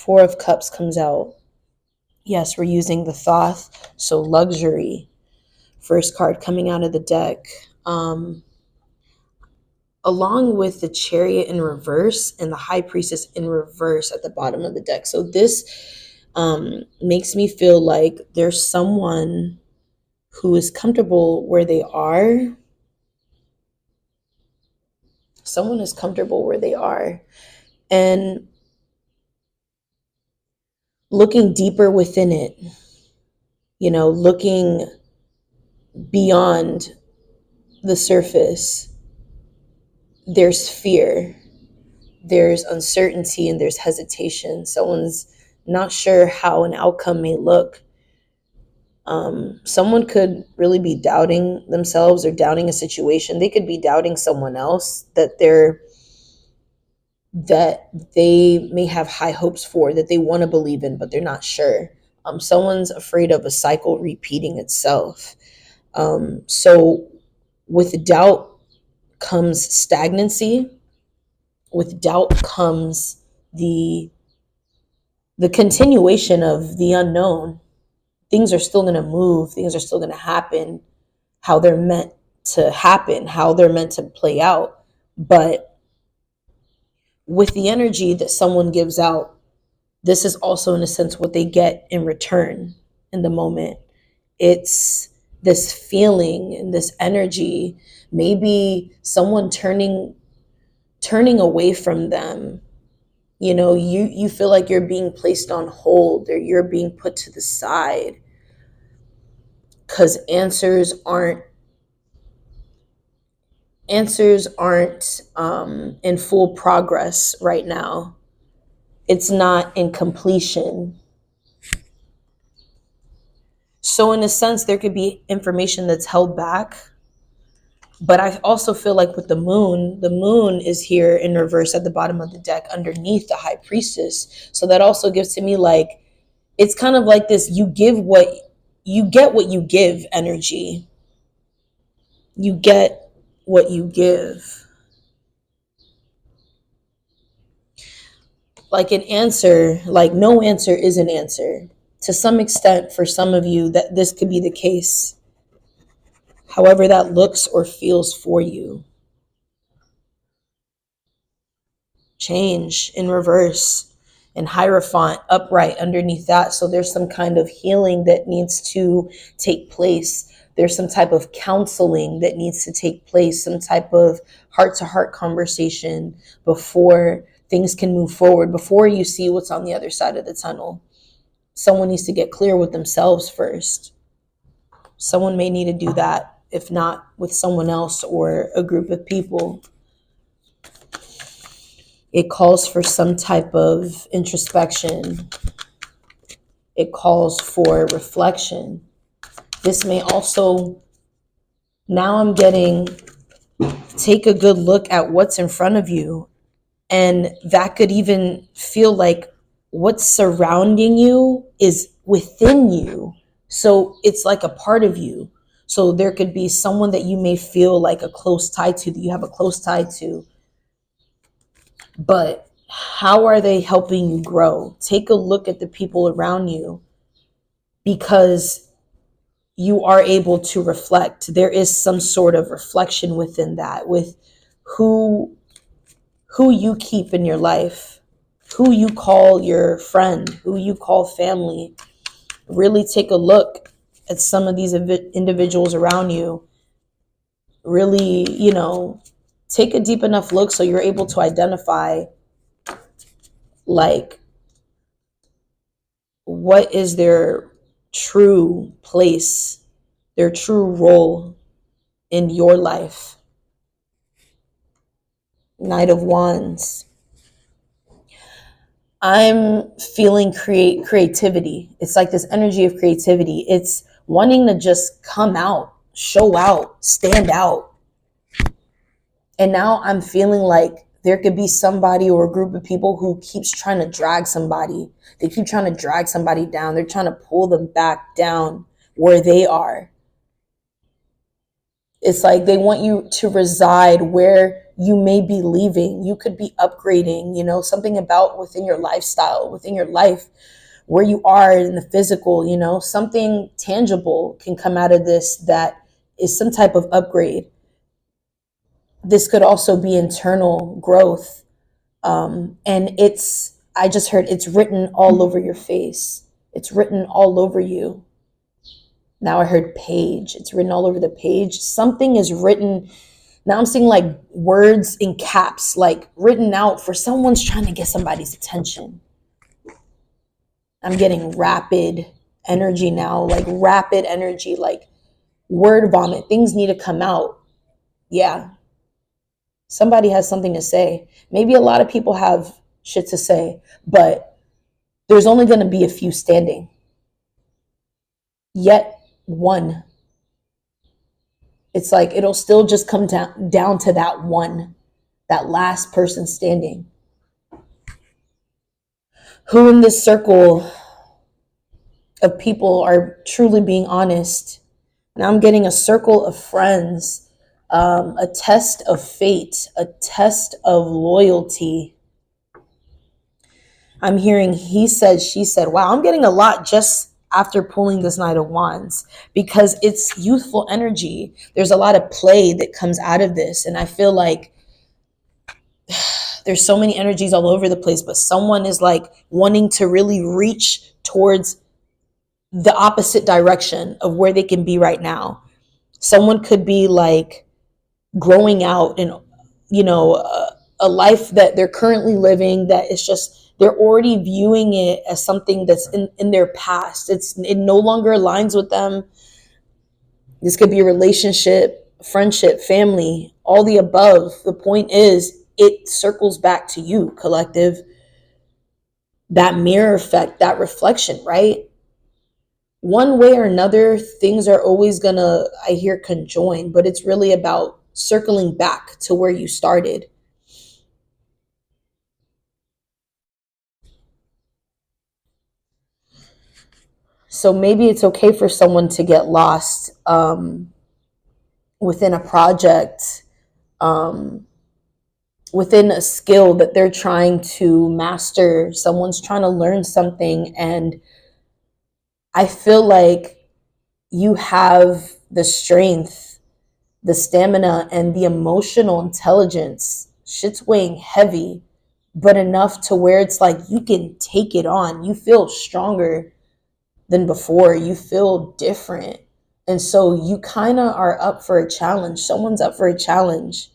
Four of Cups comes out. Yes, we're using the Thoth, so luxury. First card coming out of the deck. Along with the Chariot in reverse and the High Priestess in reverse at the bottom of the deck. So this makes me feel like there's someone who is comfortable where they are. Someone is comfortable where they are and looking deeper within it, looking beyond the surface. There's fear, there's uncertainty, and there's hesitation. Someone's not sure how an outcome may look. Someone could really be doubting themselves or doubting a situation. They could be doubting someone else that they may have high hopes for, that they want to believe in, but they're not sure. Someone's afraid of a cycle repeating itself. So with doubt comes stagnancy. With doubt comes the continuation of the unknown. Things are still going to move. Things are still going to happen how they're meant to happen, how they're meant to play out. But with the energy that someone gives out, this is also, in a sense, what they get in return in the moment. It's this feeling and this energy, maybe someone turning away from them. You feel like you're being placed on hold or you're being put to the side because answers aren't in full progress right now. It's not in completion. So in a sense, there could be information that's held back. But I also feel like with the moon is here in reverse at the bottom of the deck underneath the High Priestess. So that also gives to me like, it's kind of like this, you get what you give energy. You get what you give. Like an answer, like no answer is an answer. To some extent, for some of you, that this could be the case. However that looks or feels for you. Change in reverse and Hierophant upright underneath that. So there's some kind of healing that needs to take place. There's some type of counseling that needs to take place, some type of heart-to-heart conversation before things can move forward, before you see what's on the other side of the tunnel. Someone needs to get clear with themselves first. Someone may need to do that, if not with someone else or a group of people. It calls for some type of introspection. It calls for reflection. This may also, now I'm getting, take a good look at what's in front of you. And that could even feel like what's surrounding you is within you. So it's like a part of you. So there could be someone that you may feel like a close tie to, that you have a close tie to. But how are they helping you grow? Take a look at the people around you, because you are able to reflect. There is some sort of reflection within that, with who you keep in your life, who you call your friend, who you call family. Really take a look at some of these individuals around you. Really, take a deep enough look so you're able to identify, like, what is their true place, their true role in your life. Knight of Wands. I'm feeling creativity. It's like this energy of creativity. It's wanting to just come out, show out, stand out. And now I'm feeling like there could be somebody or a group of people who keeps trying to drag somebody. They keep trying to drag somebody down. They're trying to pull them back down where they are. It's like they want you to reside where you may be leaving. You could be upgrading, something about within your lifestyle, within your life, where you are in the physical, something tangible can come out of this that is some type of upgrade. This could also be internal growth. And I just heard it's written all over your face. It's written all over you. Now I heard page. It's written all over the page. Something is written. Now I'm seeing like words in caps, like written out for someone's trying to get somebody's attention. I'm getting rapid energy now, like rapid energy, like word vomit. Things need to come out. Yeah. Somebody has something to say. Maybe a lot of people have shit to say, but there's only going to be a few standing. Yet one. It's like it'll still just come down to that one, that last person standing. Who in this circle of people are truly being honest? Now I'm getting a circle of friends, a test of fate, a test of loyalty. I'm hearing he said, she said. Wow, I'm getting a lot just after pulling this Knight of Wands, because it's youthful energy. There's a lot of play that comes out of this. And I feel like there's so many energies all over the place, but someone is like wanting to really reach towards the opposite direction of where they can be right now. Someone could be like growing out in, a life that they're currently living that is just, they're already viewing it as something that's in their past. It no longer aligns with them. This could be a relationship, friendship, family, all the above. The point is, it circles back to you, collective. That mirror effect, that reflection, right? One way or another, things are always gonna, I hear, conjoin, but it's really about circling back to where you started. So maybe it's okay for someone to get lost within a project, within a skill that they're trying to master. Someone's trying to learn something, and I feel like you have the strength, the stamina, and the emotional intelligence. Shit's weighing heavy, but enough to where it's like you can take it on. You feel stronger than before. You feel different. And so you kind of are up for a challenge. Someone's up for a challenge.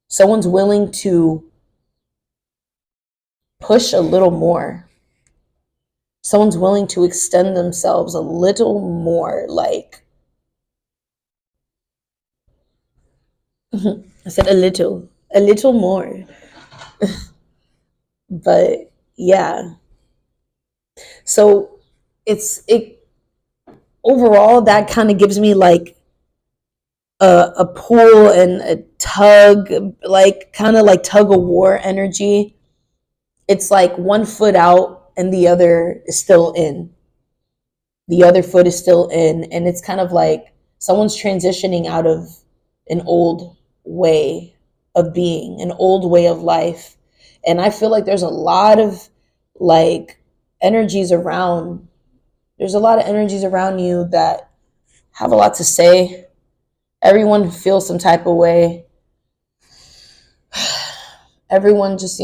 Someone's willing to push a little more. Someone's willing to extend themselves a little more. Like, I said a little more. But yeah. So it overall, that kind of gives me like a pull and a tug, like kind of like tug of war energy. It's like one foot out and the other is still in. The other foot is still in, and it's kind of like someone's transitioning out of an old way of being, an old way of life. And I feel like there's a lot of like energies around. There's a lot of energies around you that have a lot to say. Everyone feels some type of way. Everyone just,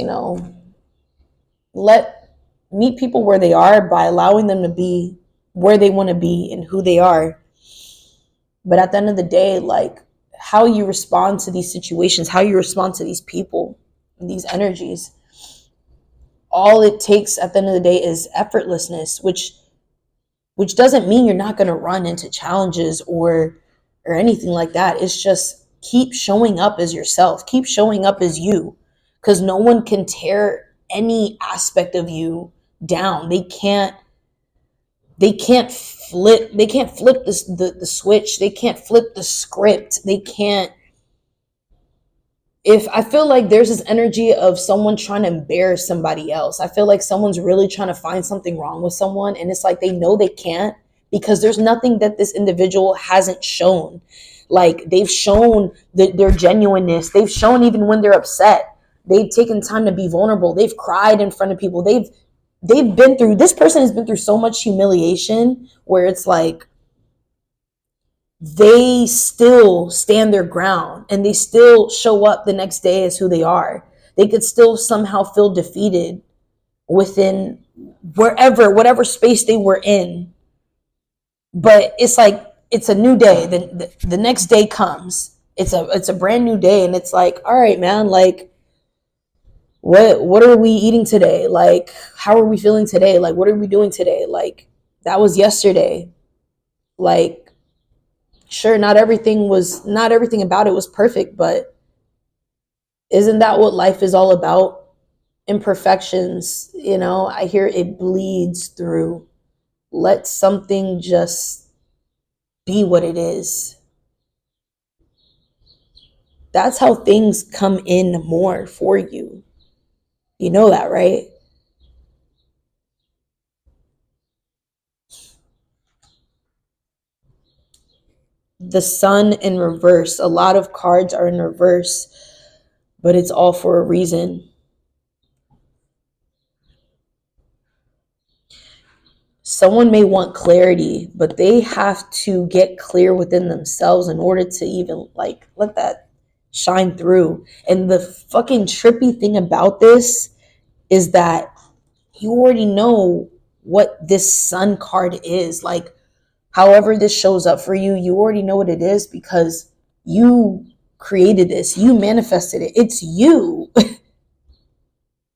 meet people where they are by allowing them to be where they want to be and who they are. But at the end of the day, like how you respond to these situations, how you respond to these people, these energies, all it takes at the end of the day is effortlessness, which doesn't mean you're not going to run into challenges or anything like that. It's just keep showing up as yourself, keep showing up as you, because no one can tear any aspect of you down. They can't flip the switch. They can't flip the script. They can't. If I feel like there's this energy of someone trying to embarrass somebody else, I feel like someone's really trying to find something wrong with someone, and it's like they know they can't because there's nothing that this individual hasn't shown. Like, they've shown their genuineness. They've shown even when they're upset. They've taken time to be vulnerable. They've cried in front of people. They've been through, this person has been through so much humiliation where it's like they still stand their ground and they still show up the next day as who they are. They could still somehow feel defeated within whatever space they were in. But it's like, it's a new day. The next day comes. It's a brand new day, and it's like, all right, man, like, what are we eating today? Like, how are we feeling today? Like, what are we doing today? Like, that was yesterday. Like, sure, not everything about it was perfect, but isn't that what life is all about? Imperfections, I hear it bleeds through. Let something just be what it is. That's how things come in more for you. You know that, right? The sun in reverse. A lot of cards are in reverse, but it's all for a reason. Someone may want clarity, but they have to get clear within themselves in order to even like let that shine through. And the fucking trippy thing about this is that you already know what this sun card is. Like, however this shows up for you, you already know what it is because you created this, you manifested it. It's you.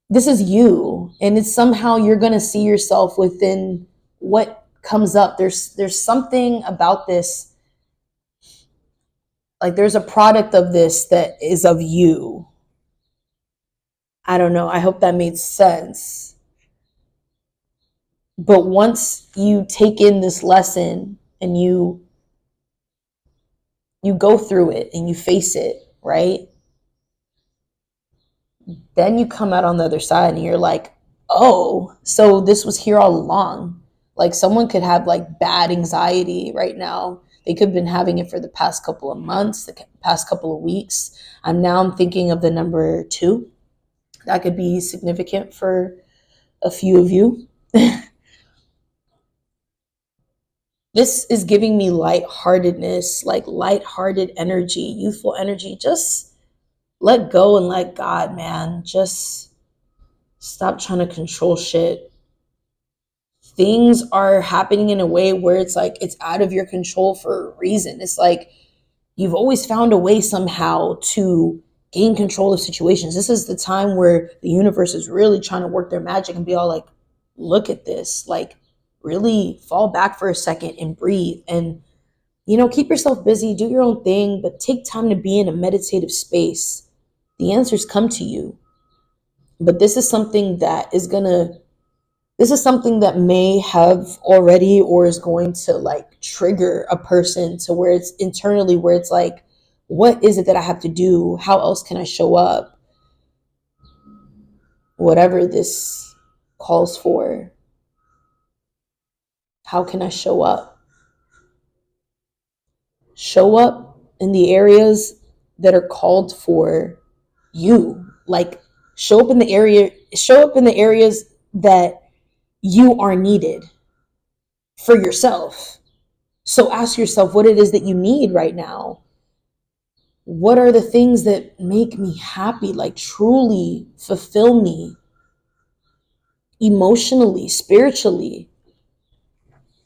This is you. And it's somehow you're going to see yourself within what comes up. There's something about this. Like, there's a product of this that is of you. I don't know. I hope that made sense. But once you take in this lesson and you go through it and you face it, right? Then you come out on the other side and you're like, oh, so this was here all along. Like, someone could have like bad anxiety right now. They could have been having it for the past couple of months, the past couple of weeks. I'm thinking of the number 2. That could be significant for a few of you. This is giving me lightheartedness, like lighthearted energy, youthful energy. Just let go and let God, man. Just stop trying to control shit. Things are happening in a way where it's like it's out of your control for a reason. It's like you've always found a way somehow to gain control of situations. This is the time where the universe is really trying to work their magic and be all like, look at this. Like, really fall back for a second and breathe and, keep yourself busy, do your own thing, but take time to be in a meditative space. The answers come to you. But this is something that may have already or is going to like trigger a person to where it's internally where it's like, what is it that I have to do? How else can I show up? Whatever this calls for. How can I show up? Show up in the areas that are called for you. Like, show up in the areas that you are needed for yourself. So ask yourself what it is that you need right now. What are the things that make me happy, like truly fulfill me emotionally, spiritually?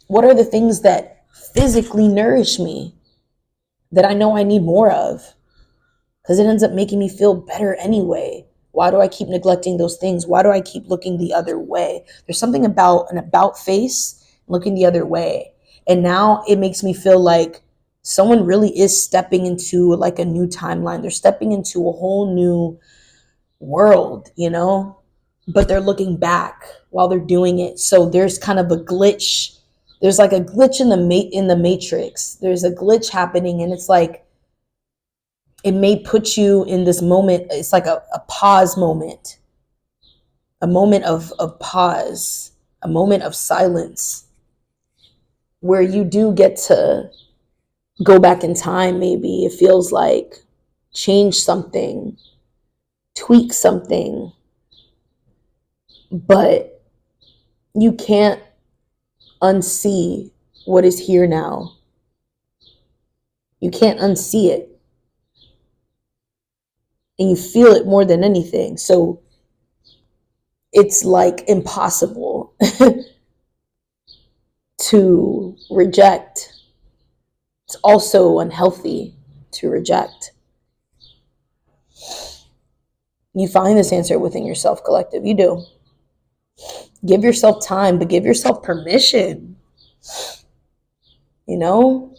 What are the things that physically nourish me that I know I need more of? Because it ends up making me feel better anyway. Why do I keep neglecting those things? Why do I keep looking the other way? There's something about an about face looking the other way. And now it makes me feel like someone really is stepping into like a new timeline. They're stepping into a whole new world, but they're looking back while they're doing it. So there's kind of a glitch. There's like a glitch in the matrix. There's a glitch happening, and it's like it may put you in this moment. It's like a pause moment, a moment of pause, a moment of silence where you do get to go back in time, maybe it feels like change something, tweak something, but you can't unsee what is here now. You can't unsee it. And you feel it more than anything. So it's like impossible to reject. It's also unhealthy to reject. You find this answer within yourself, collective. You do. Give yourself time, but give yourself permission. You know?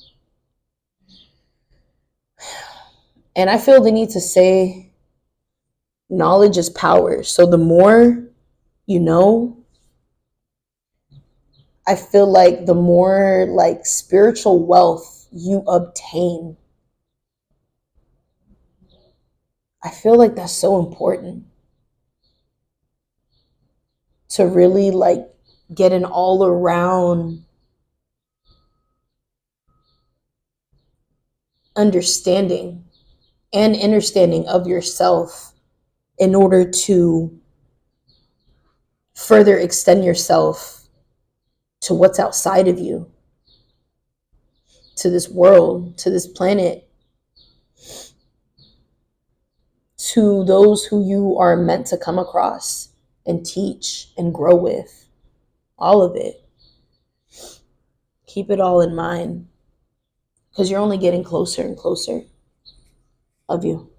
And I feel the need to say knowledge is power. So the more you know, I feel like the more like spiritual wealth you obtain. I feel like that's so important to really like get an all around understanding and understanding of yourself in order to further extend yourself to what's outside of you, to this world, to this planet, to those who you are meant to come across and teach and grow with. All of it. Keep it all in mind because you're only getting closer and closer of you.